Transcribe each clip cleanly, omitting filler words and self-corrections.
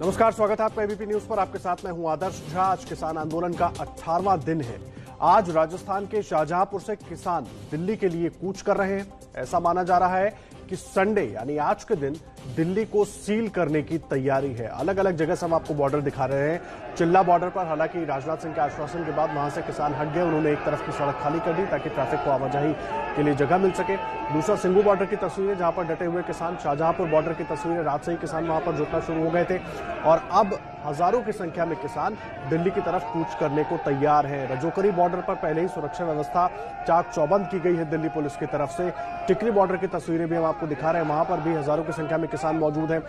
नमस्कार, स्वागत है आपका एबीपी न्यूज पर। आपके साथ मैं हूं आदर्श झा। आज किसान आंदोलन का 18वां दिन है। आज राजस्थान के शाहजहांपुर से किसान दिल्ली के लिए कूच कर रहे हैं। ऐसा माना जा रहा है कि संडे यानी आज के दिन दिल्ली को सील करने की तैयारी है। अलग अलग जगह से हम आपको बॉर्डर दिखा रहे हैं। चिल्ला बॉर्डर पर हालांकि राजनाथ सिंह के आश्वासन के बाद वहां से किसान हट गए। उन्होंने एक तरफ की सड़क खाली कर दी ताकि ट्रैफिक को आवाजाही के लिए जगह मिल सके। दूसरा सिंगू बॉर्डर की तस्वीरें, जहां पर डटे हुए किसान। शाहजहांपुर बॉर्डर की तस्वीरें, रात से ही किसान वहां पर जुटना शुरू हो गए थे और अब हजारों की संख्या में किसान दिल्ली की तरफ कूच करने को तैयार हैं। रजौकरी बॉर्डर पर पहले ही सुरक्षा व्यवस्था चाक चौबंद की गई है दिल्ली पुलिस की तरफ से। टिकरी बॉर्डर की तस्वीरें भी हम आपको दिखा रहे हैं, वहां पर भी हजारों की संख्या में किसान मौजूद हैं।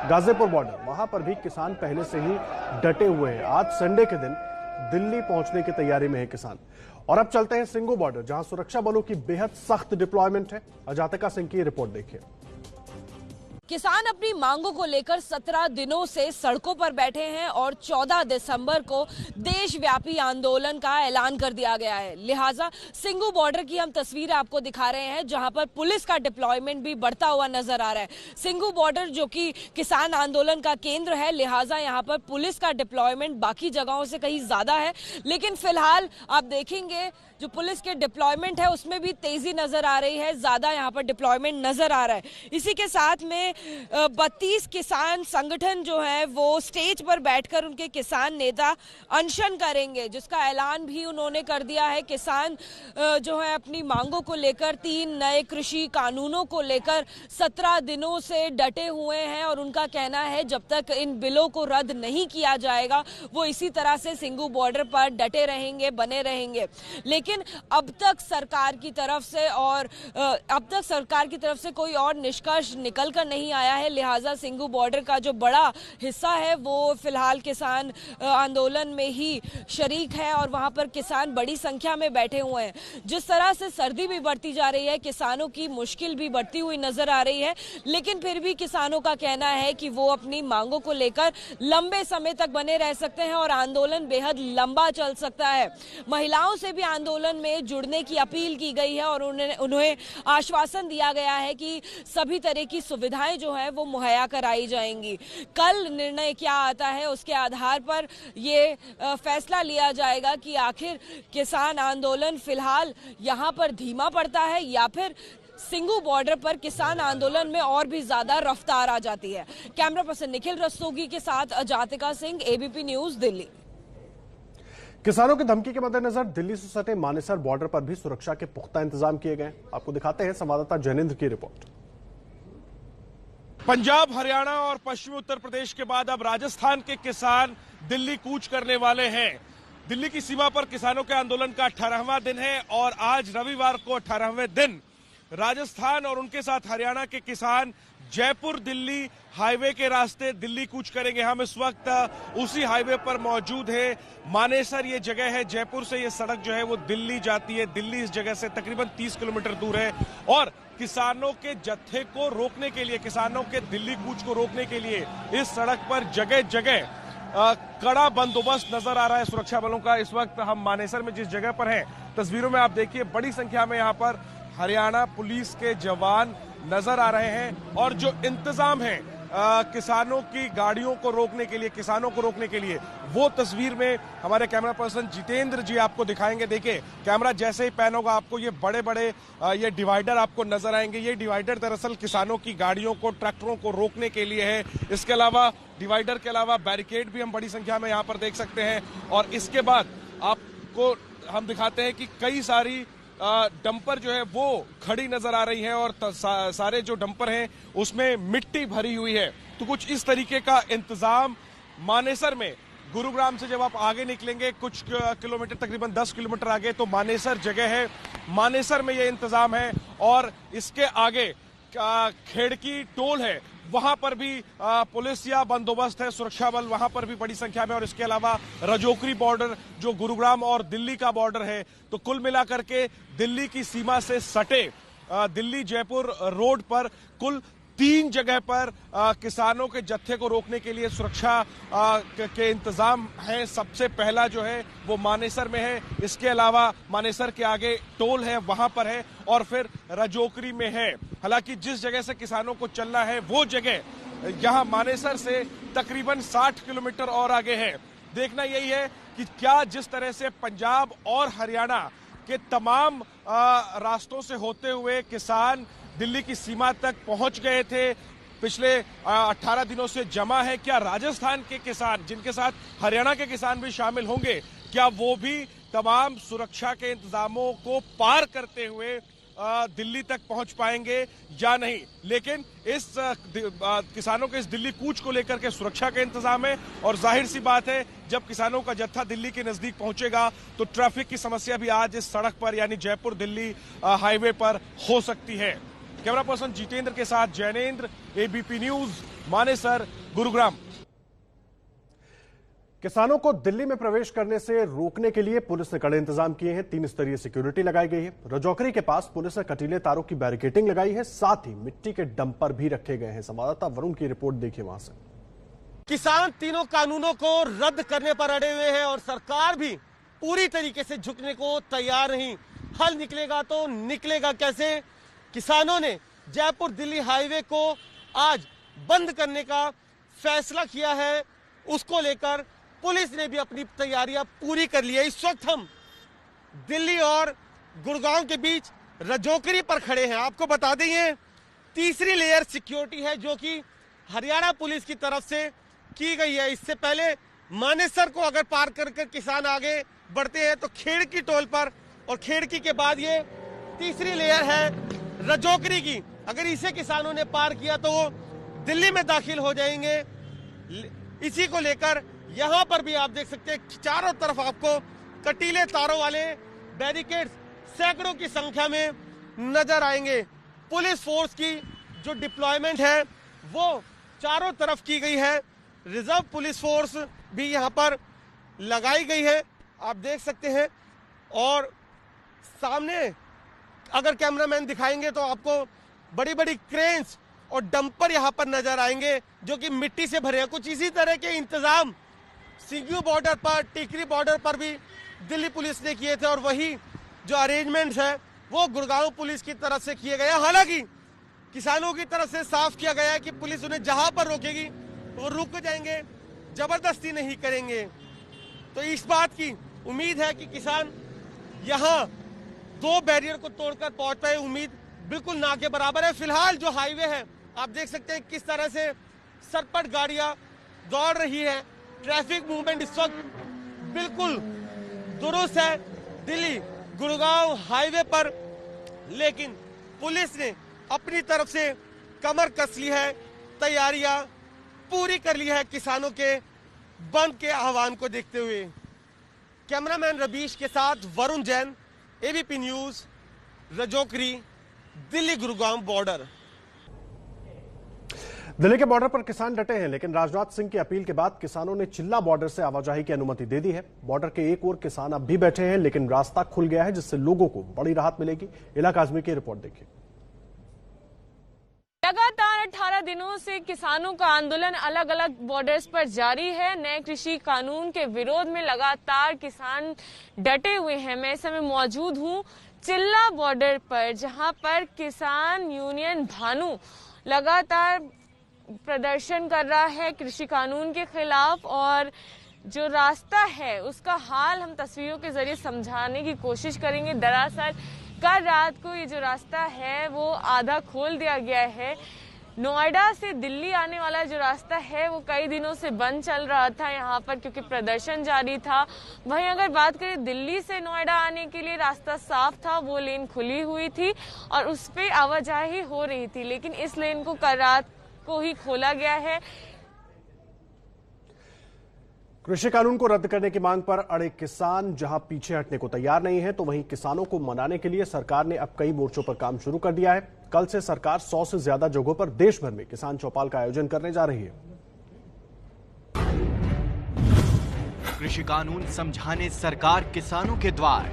गाजीपुर बॉर्डर, वहां पर भी किसान पहले से ही डटे हुए हैं। आज संडे के दिन दिल्ली पहुंचने की तैयारी में है किसान। और अब चलते हैं सिंगू बॉर्डर, जहां सुरक्षा बलों की बेहद सख्त डिप्लॉयमेंट है। अजातिका सिंह की रिपोर्ट देखिए। किसान अपनी मांगों को लेकर 17 दिनों से सड़कों पर बैठे हैं और 14 दिसंबर को देशव्यापी आंदोलन का ऐलान कर दिया गया है। लिहाजा सिंगू बॉर्डर की हम तस्वीरें आपको दिखा रहे हैं, जहां पर पुलिस का डिप्लॉयमेंट भी बढ़ता हुआ नजर आ रहा है। सिंगू बॉर्डर जो कि किसान आंदोलन का केंद्र है, लिहाजा यहां पर पुलिस का डिप्लॉयमेंट बाकी जगहों से कहीं ज्यादा है। लेकिन फिलहाल आप देखेंगे जो पुलिस के डिप्लॉयमेंट है उसमें भी तेजी नजर आ रही है, ज्यादा यहां पर डिप्लॉयमेंट नजर आ रहा है। इसी के साथ में 32 किसान संगठन जो है वो स्टेज पर बैठकर उनके किसान नेता अनशन करेंगे, जिसका ऐलान भी उन्होंने कर दिया है। किसान जो है अपनी मांगों को लेकर, 3 नए कृषि कानूनों को लेकर 17 दिनों से डटे हुए हैं और उनका कहना है जब तक इन बिलों को रद्द नहीं किया जाएगा वो इसी तरह से सिंगू बॉर्डर पर डटे रहेंगे, बने रहेंगे। लेकिन अब तक सरकार की तरफ से कोई और निष्कर्ष निकल कर नहीं आया है। लिहाजा सिंगू बॉर्डर का जो बड़ा हिस्सा है वो फिलहाल किसान आंदोलन में ही शरीक है और वहां पर किसान बड़ी संख्या में बैठे हुए हैं। जिस तरह से सर्दी भी बढ़ती जा रही है, किसानों की मुश्किल भी बढ़ती हुई नजर आ रही है, लेकिन फिर भी किसानों का कहना है कि वो अपनी मांगों को लेकर लंबे समय तक बने रह सकते हैं और आंदोलन बेहद लंबा चल सकता है। महिलाओं से भी आंदोलन में जुड़ने की अपील की गई है और उन्हें आश्वासन दिया गया है कि सभी तरह की सुविधाएं जो है वो मुहैया कराई जाएंगी। कल निर्णय क्या आता है उसके आधार पर ये फैसला लिया जाएगा कि आखिर किसान आंदोलन फिलहाल यहां पर धीमा पड़ता है या फिर सिंगू बॉर्डर पर किसान आंदोलन में और भी ज्यादा रफ्तार आ जाती है। कैमरा पर्सन निखिल रस्तोगी के साथ अजातिका सिंह, एबीपी न्यूज, दिल्ली। किसानों की धमकी के मद्देनजर दिल्ली से सटे मानेसर बॉर्डर पर भी सुरक्षा के पुख्ता इंतजाम किए गए। आपको दिखाते हैं संवाददाता जैनेंद्र की रिपोर्ट। पंजाब, हरियाणा और पश्चिमी उत्तर प्रदेश के बाद अब राजस्थान के किसान दिल्ली कूच करने वाले हैं। दिल्ली की सीमा पर किसानों के आंदोलन का 18वां दिन है और आज रविवार को 18वें दिन राजस्थान और उनके साथ हरियाणा के किसान जयपुर दिल्ली हाईवे के रास्ते दिल्ली कूच करेंगे। हम इस वक्त उसी हाईवे पर मौजूद है। मानेसर ये जगह है, जयपुर से ये सड़क जो है वो दिल्ली जाती है। दिल्ली इस जगह से तकरीबन 30 किलोमीटर दूर है और किसानों के जत्थे को रोकने के लिए, किसानों के दिल्ली कूच को रोकने के लिए इस सड़क पर जगह जगह कड़ा बंदोबस्त नजर आ रहा है सुरक्षा बलों का। इस वक्त हम मानेसर में जिस जगह पर हैं, तस्वीरों में आप देखिए बड़ी संख्या में यहाँ पर हरियाणा पुलिस के जवान नजर आ रहे हैं और जो इंतजाम है किसानों की गाड़ियों को रोकने के लिए, किसानों को रोकने के लिए, वो तस्वीर में हमारे कैमरा पर्सन जितेंद्र जी आपको दिखाएंगे। देखिए कैमरा जैसे ही पैन होगा आपको ये बड़े बड़े ये डिवाइडर आपको नजर आएंगे। ये डिवाइडर दरअसल किसानों की गाड़ियों को, ट्रैक्टरों को रोकने के लिए है। इसके अलावा डिवाइडर के अलावा बैरिकेड भी हम बड़ी संख्या में यहाँ पर देख सकते हैं। और इसके बाद आपको हम दिखाते हैं कि कई सारी डंपर जो है वो खड़ी नजर आ रही है और सारे जो डंपर हैं उसमें मिट्टी भरी हुई है। तो कुछ इस तरीके का इंतजाम मानेसर में, गुरुग्राम से जब आप आगे निकलेंगे कुछ किलोमीटर, तकरीबन 10 किलोमीटर आगे, तो मानेसर जगह है। मानेसर में ये इंतजाम है और इसके आगे खेड़की टोल है, वहां पर भी पुलिस या बंदोबस्त है, सुरक्षा बल वहां पर भी बड़ी संख्या में। और इसके अलावा रजौकरी बॉर्डर जो गुरुग्राम और दिल्ली का बॉर्डर है, तो कुल मिलाकर के दिल्ली की सीमा से सटे दिल्ली जयपुर रोड पर कुल 3 जगह पर किसानों के जत्थे को रोकने के लिए सुरक्षा के इंतजाम हैं। सबसे पहला जो है वो मानेसर में है, इसके अलावा मानेसर के आगे टोल है वहां पर है और फिर रजौकरी में है। हालांकि जिस जगह से किसानों को चलना है वो जगह यहाँ मानेसर से तकरीबन 60 किलोमीटर और आगे है। देखना यही है कि क्या जिस तरह से पंजाब और हरियाणा के तमाम रास्तों से होते हुए किसान दिल्ली की सीमा तक पहुंच गए थे, पिछले 18 दिनों से जमा है, क्या राजस्थान के किसान, जिनके साथ हरियाणा के किसान भी शामिल होंगे, क्या वो भी तमाम सुरक्षा के इंतजामों को पार करते हुए दिल्ली तक पहुंच पाएंगे या नहीं। लेकिन इस किसानों के इस दिल्ली कूच को लेकर के सुरक्षा के इंतजाम है और जाहिर सी बात है जब किसानों का जत्था दिल्ली के नजदीक पहुंचेगा तो ट्रैफिक की समस्या भी आज इस सड़क पर यानी जयपुर दिल्ली हाईवे पर हो सकती है। कैमरा पर्सन जितेंद्र के साथ जैनेंद्र, एबीपी न्यूज, मानेसर, गुरुग्राम। किसानों को दिल्ली में प्रवेश करने से रोकने के लिए पुलिस ने कड़े इंतजाम किए हैं। 3 स्तरीय सिक्योरिटी लगाई गई है। रजौकरी के पास पुलिस ने कटीले तारों की बैरिकेडिंग लगाई है, साथ ही मिट्टी के डंपर भी रखे गए हैं। संवाददाता वरुण की रिपोर्ट देखिए वहां से। किसान तीनों कानूनों को रद्द करने पर अड़े हुए हैं और सरकार भी पूरी तरीके से झुकने को तैयार नहीं। हल निकलेगा तो निकलेगा कैसे? किसानों ने जयपुर दिल्ली हाईवे को आज बंद करने का फैसला किया है, उसको लेकर पुलिस ने भी अपनी तैयारियां पूरी कर ली है। इस वक्त हम दिल्ली और गुड़गांव के बीच रजौकरी पर खड़े हैं। आपको बता दें ये तीसरी लेयर सिक्योरिटी है जो कि हरियाणा पुलिस की तरफ से की गई है। इससे पहले मानेसर को अगर पार कर किसान आगे बढ़ते हैं तो खेड़की टोल पर, और खेड़की के बाद ये तीसरी लेयर है रजौकरी की। अगर इसे किसानों ने पार किया तो वो दिल्ली में दाखिल हो जाएंगे। इसी को लेकर यहां पर भी आप देख सकते हैं चारों तरफ आपको कटीले तारों वाले बैरिकेड्स सैकड़ों की संख्या में नजर आएंगे। पुलिस फोर्स की जो डिप्लॉयमेंट है वो चारों तरफ की गई है। रिजर्व पुलिस फोर्स भी यहां पर लगाई गई है, आप देख सकते हैं। और सामने अगर कैमरामैन दिखाएंगे तो आपको बड़ी बड़ी क्रेन्स और डंपर यहां पर नजर आएंगे जो कि मिट्टी से भरे हैं। कुछ इसी तरह के इंतजाम सिंगू बॉर्डर पर, टिकरी बॉर्डर पर भी दिल्ली पुलिस ने किए थे और वही जो अरेंजमेंट्स है वो गुड़गांव पुलिस की तरफ से किए गए। हालांकि किसानों की तरफ से साफ किया गया है कि पुलिस उन्हें जहां पर रोकेगी वो रुक जाएंगे, जबरदस्ती नहीं करेंगे। तो इस बात की उम्मीद है कि किसान यहां 2 बैरियर को तोड़कर पहुंच पाए। उम्मीद बिल्कुल ना के बराबर है। फिलहाल जो हाईवे है आप देख सकते हैं किस तरह से सरपट गाड़ियां दौड़ रही है। ट्रैफिक मूवमेंट इस वक्त बिल्कुल दुरुस्त है दिल्ली गुड़गांव हाईवे पर, लेकिन पुलिस ने अपनी तरफ से कमर कस ली है, तैयारियां पूरी कर ली है किसानों के बंद के आह्वान को देखते हुए। कैमरामैन रबीश के साथ Varun Jain, ABP news, Rajokri, Delhi Gurugram border. Delhi के बॉर्डर पर किसान डटे हैं, लेकिन राजनाथ सिंह की अपील के बाद किसानों ने चिल्ला बॉर्डर से आवाजाही की अनुमति दे दी है। बॉर्डर के एक ओर किसान अब भी बैठे हैं, लेकिन रास्ता खुल गया है जिससे लोगों को बड़ी राहत मिलेगी। इलाका आजमी की रिपोर्ट देखिए। लगातार 18 दिनों से किसानों का आंदोलन अलग अलग बॉर्डर्स पर जारी है। नए कृषि कानून के विरोध में लगातार किसान डटे हुए हैं। मैं इस समय मौजूद हूं चिल्ला बॉर्डर पर, जहां पर किसान यूनियन भानु लगातार प्रदर्शन कर रहा है कृषि कानून के खिलाफ, और जो रास्ता है उसका हाल हम तस्वीरों के जरिए समझाने की कोशिश करेंगे। दरअसल कल रात को ये जो रास्ता है वो आधा खोल दिया गया है। नोएडा से दिल्ली आने वाला जो रास्ता है वो कई दिनों से बंद चल रहा था यहाँ पर, क्योंकि प्रदर्शन जारी था। वहीं अगर बात करें दिल्ली से नोएडा आने के लिए रास्ता साफ था, वो लेन खुली हुई थी और उस पर आवाजाही हो रही थी, लेकिन इस लेन को कल रात को ही खोला गया है। कृषि कानून को रद्द करने की मांग पर अड़े किसान जहां पीछे हटने को तैयार नहीं है, तो वहीं किसानों को मनाने के लिए सरकार ने अब कई मोर्चों पर काम शुरू कर दिया है। कल से सरकार 100 से ज्यादा जगहों पर देश भर में किसान चौपाल का आयोजन करने जा रही है। कृषि कानून समझाने सरकार किसानों के द्वार।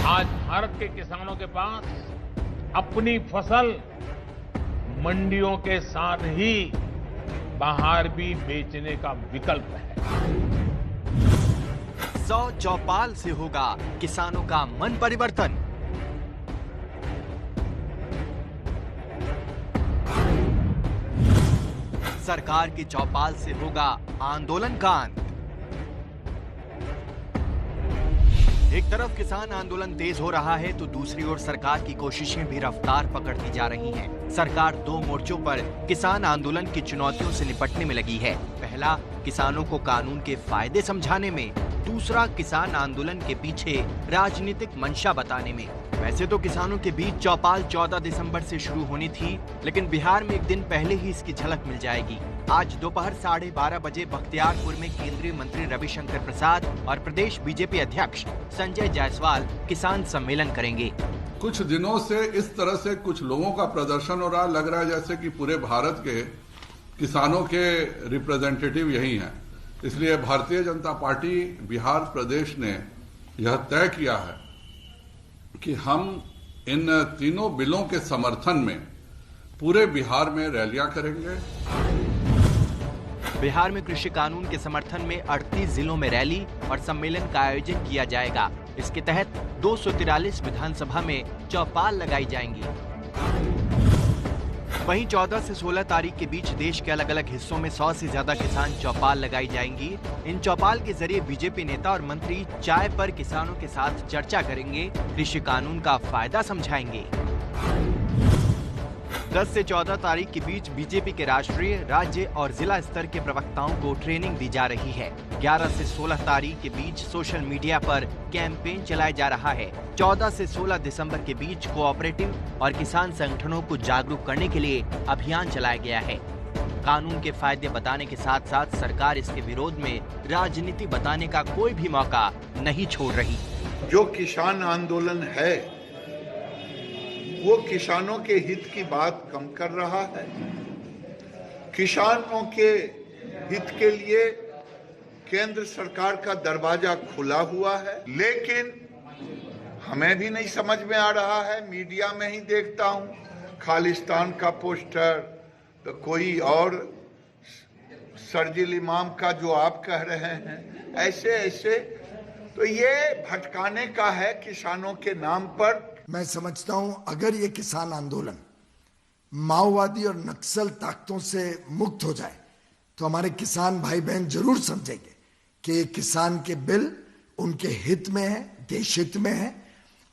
आज भारत के किसानों के पास अपनी फसल मंडियों के साथ ही बाहर भी बेचने का विकल्प है। 100 चौपाल से होगा किसानों का मन परिवर्तन। सरकार की चौपाल से होगा आंदोलन का अंत। एक तरफ किसान आंदोलन तेज हो रहा है तो दूसरी ओर सरकार की कोशिशें भी रफ्तार पकड़ती जा रही हैं। सरकार दो मोर्चों पर किसान आंदोलन की चुनौतियों से निपटने में लगी है। पहला, किसानों को कानून के फायदे समझाने में, दूसरा, किसान आंदोलन के पीछे राजनीतिक मंशा बताने में। वैसे तो किसानों के बीच चौपाल 14 दिसंबर से शुरू होनी थी, लेकिन बिहार में एक दिन पहले ही इसकी झलक मिल जाएगी। आज दोपहर 12:30 बजे बख्तियारपुर में केंद्रीय मंत्री रविशंकर प्रसाद और प्रदेश बीजेपी अध्यक्ष संजय जायसवाल किसान सम्मेलन करेंगे। कुछ दिनों से इस तरह से कुछ लोगों का प्रदर्शन हो रहा, लग रहा है जैसे कि पूरे भारत के किसानों के रिप्रेजेंटेटिव यही हैं। इसलिए भारतीय जनता पार्टी बिहार प्रदेश ने यह तय किया है कि हम इन तीनों बिलों के समर्थन में पूरे बिहार में रैलियां करेंगे। बिहार में कृषि कानून के समर्थन में 38 जिलों में रैली और सम्मेलन का आयोजन किया जाएगा। इसके तहत 243 विधानसभा में चौपाल लगाई जाएंगी। वहीं 14 से 16 तारीख के बीच देश के अलग अलग हिस्सों में 100 से ज्यादा किसान चौपाल लगाई जाएंगी। इन चौपाल के जरिए बीजेपी नेता और मंत्री चाय पर किसानों के साथ चर्चा करेंगे, कृषि कानून का फायदा समझाएंगे। 10 से 14 तारीख के बीच बीजेपी के राष्ट्रीय, राज्य और जिला स्तर के प्रवक्ताओं को ट्रेनिंग दी जा रही है। 11 से 16 तारीख के बीच सोशल मीडिया पर कैंपेन चलाया जा रहा है। 14 से 16 दिसंबर के बीच कोऑपरेटिव और किसान संगठनों को जागरूक करने के लिए अभियान चलाया गया है। कानून के फायदे बताने के साथ साथ सरकार इसके विरोध में राजनीति बताने का कोई भी मौका नहीं छोड़ रही। जो किसान आंदोलन है वो किसानों के हित की बात कम कर रहा है। किसानों के हित के लिए केंद्र सरकार का दरवाजा खुला हुआ है, लेकिन हमें भी नहीं समझ में आ रहा है। मीडिया में ही देखता हूं खालिस्तान का पोस्टर, तो कोई और शर्जील इमाम का जो आप कह रहे हैं, ऐसे ऐसे तो ये भटकाने का है किसानों के नाम पर। मैं समझता हूं अगर ये किसान आंदोलन माओवादी और नक्सल ताकतों से मुक्त हो जाए तो हमारे किसान भाई बहन जरूर समझेंगे कि ये किसान के बिल उनके हित में है, देश हित में है।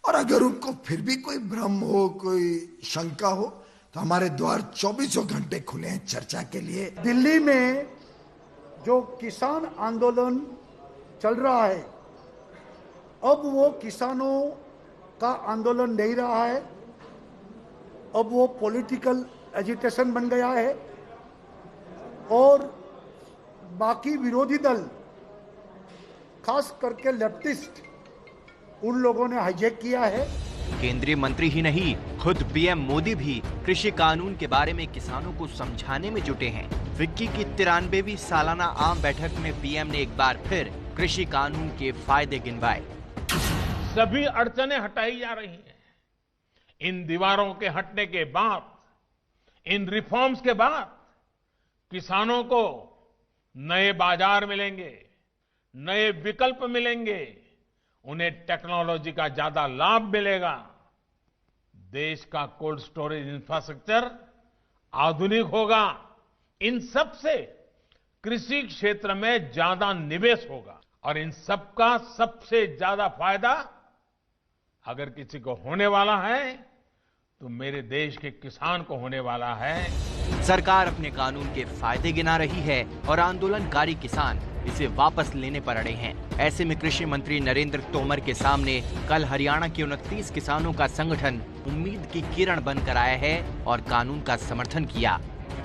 और अगर उनको फिर भी कोई भ्रम हो, कोई शंका हो, तो हमारे द्वार 24 घंटे खुले हैं चर्चा के लिए। दिल्ली में जो किसान आंदोलन चल रहा है, अब वो किसानों का आंदोलन नहीं रहा है, अब वो पॉलिटिकल एजिटेशन बन गया है और बाकी विरोधी दल, खास करके लेफ्टिस्ट, उन लोगों ने हाईजैक किया है। केंद्रीय मंत्री ही नहीं, खुद पीएम मोदी भी कृषि कानून के बारे में किसानों को समझाने में जुटे हैं। फिक्की की 93वीं सालाना आम बैठक में पीएम ने एक बार फिर कृषि कानून के फायदे गिनवाए। सभी अड़चनें हटाई जा रही हैं। इन दीवारों के हटने के बाद, इन रिफॉर्म्स के बाद किसानों को नए बाजार मिलेंगे, नए विकल्प मिलेंगे, उन्हें टेक्नोलॉजी का ज्यादा लाभ मिलेगा। देश का कोल्ड स्टोरेज इंफ्रास्ट्रक्चर आधुनिक होगा। इन सब से कृषि क्षेत्र में ज्यादा निवेश होगा और इन सब का सबसे ज्यादा फायदा अगर किसी को होने वाला है तो मेरे देश के किसान को होने वाला है। सरकार अपने कानून के फायदे गिना रही है और आंदोलनकारी किसान इसे वापस लेने पर अड़े हैं। ऐसे में कृषि मंत्री नरेंद्र तोमर के सामने कल हरियाणा के 29 किसानों का संगठन उम्मीद की किरण बनकर आया है और कानून का समर्थन किया।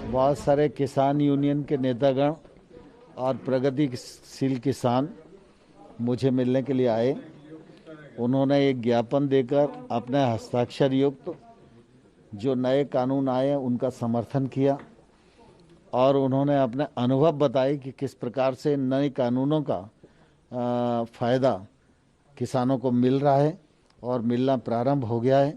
बहुत सारे किसान यूनियन के नेतागण और प्रगतिशील किसान मुझे मिलने के लिए आए। उन्होंने एक ज्ञापन देकर अपने हस्ताक्षर युक्त जो नए कानून आए उनका समर्थन किया और उन्होंने अपने अनुभव बताए कि किस प्रकार से नए कानूनों का फ़ायदा किसानों को मिल रहा है और मिलना प्रारंभ हो गया है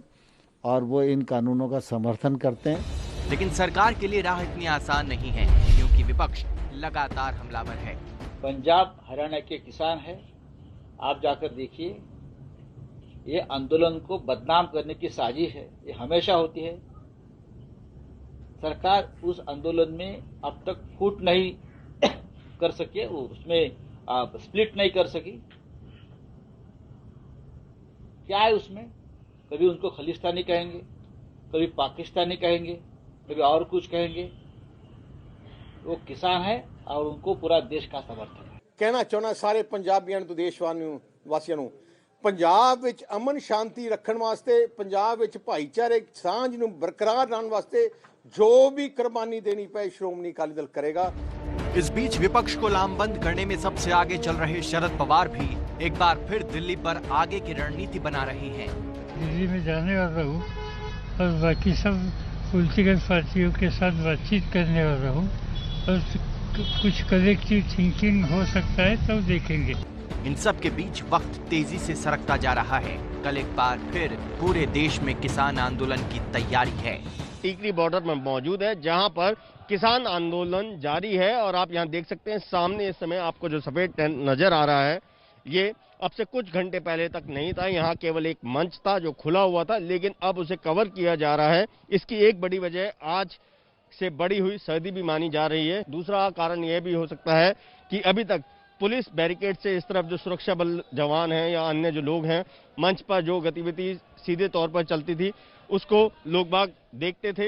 और वो इन कानूनों का समर्थन करते हैं। लेकिन सरकार के लिए राह इतनी आसान नहीं है क्योंकि विपक्ष लगातार हमलावर है। पंजाब हरियाणा के किसान है, आप जाकर देखिए, ये आंदोलन को बदनाम करने की साजिश है। ये हमेशा होती है। सरकार उस आंदोलन में अब तक फूट नहीं कर सके, उसमें स्प्लिट नहीं कर सकी। क्या है उसमें? कभी उनको खालिस्तानी कहेंगे, कभी पाकिस्तानी कहेंगे, कभी और कुछ कहेंगे। वो किसान है और उनको पूरा देश का समर्थन है। कहना चाहना सारे पंजाबियों तो देशवासियों ਨੂੰ ਪੰਜਾਬ ਵਿੱਚ ਅਮਨ ਸ਼ਾਂਤੀ ਰੱਖਣ ਵਾਸਤੇ, ਪੰਜਾਬ ਵਿੱਚ ਭਾਈਚਾਰੇ ਸਾਂਝ ਨੂੰ ਬਰਕਰਾਰ ਰੱਖਣ ਵਾਸਤੇ जो भी कुर्बानी देनी पड़े श्रोमणी अकाली दल करेगा। इस बीच विपक्ष को लामबंद करने में सबसे आगे चल रहे शरद पवार भी एक बार फिर दिल्ली पर आगे की रणनीति बना रहे हैं। दिल्ली में जाने वाला हूँ और बाकी सब पॉलिटिकल पार्टियों के साथ बातचीत करने वाला हूँ और कुछ कलेक्टिव थिंकिंग हो सकता है तो देखेंगे। इन सब के बीच वक्त तेजी से सरकता जा रहा है। कल एक बार फिर पूरे देश में किसान आंदोलन की तैयारी है। टीकरी बॉर्डर में मौजूद है जहां पर किसान आंदोलन जारी है और आप यहां देख सकते हैं सामने इस समय आपको जो सफेद टेंट नजर आ रहा है, ये अब से कुछ घंटे पहले तक नहीं था। यहां केवल एक मंच था जो खुला हुआ था, लेकिन अब उसे कवर किया जा रहा है। इसकी एक बड़ी वजह आज से बढ़ी हुई सर्दी भी मानी जा रही है। दूसरा कारण यह भी हो सकता है कि अभी तक पुलिस बैरिकेड से इस तरफ जो सुरक्षा बल जवान हैं या अन्य जो लोग हैं, मंच पर जो गतिविधि सीधे तौर पर चलती थी उसको लोग बाग देखते थे।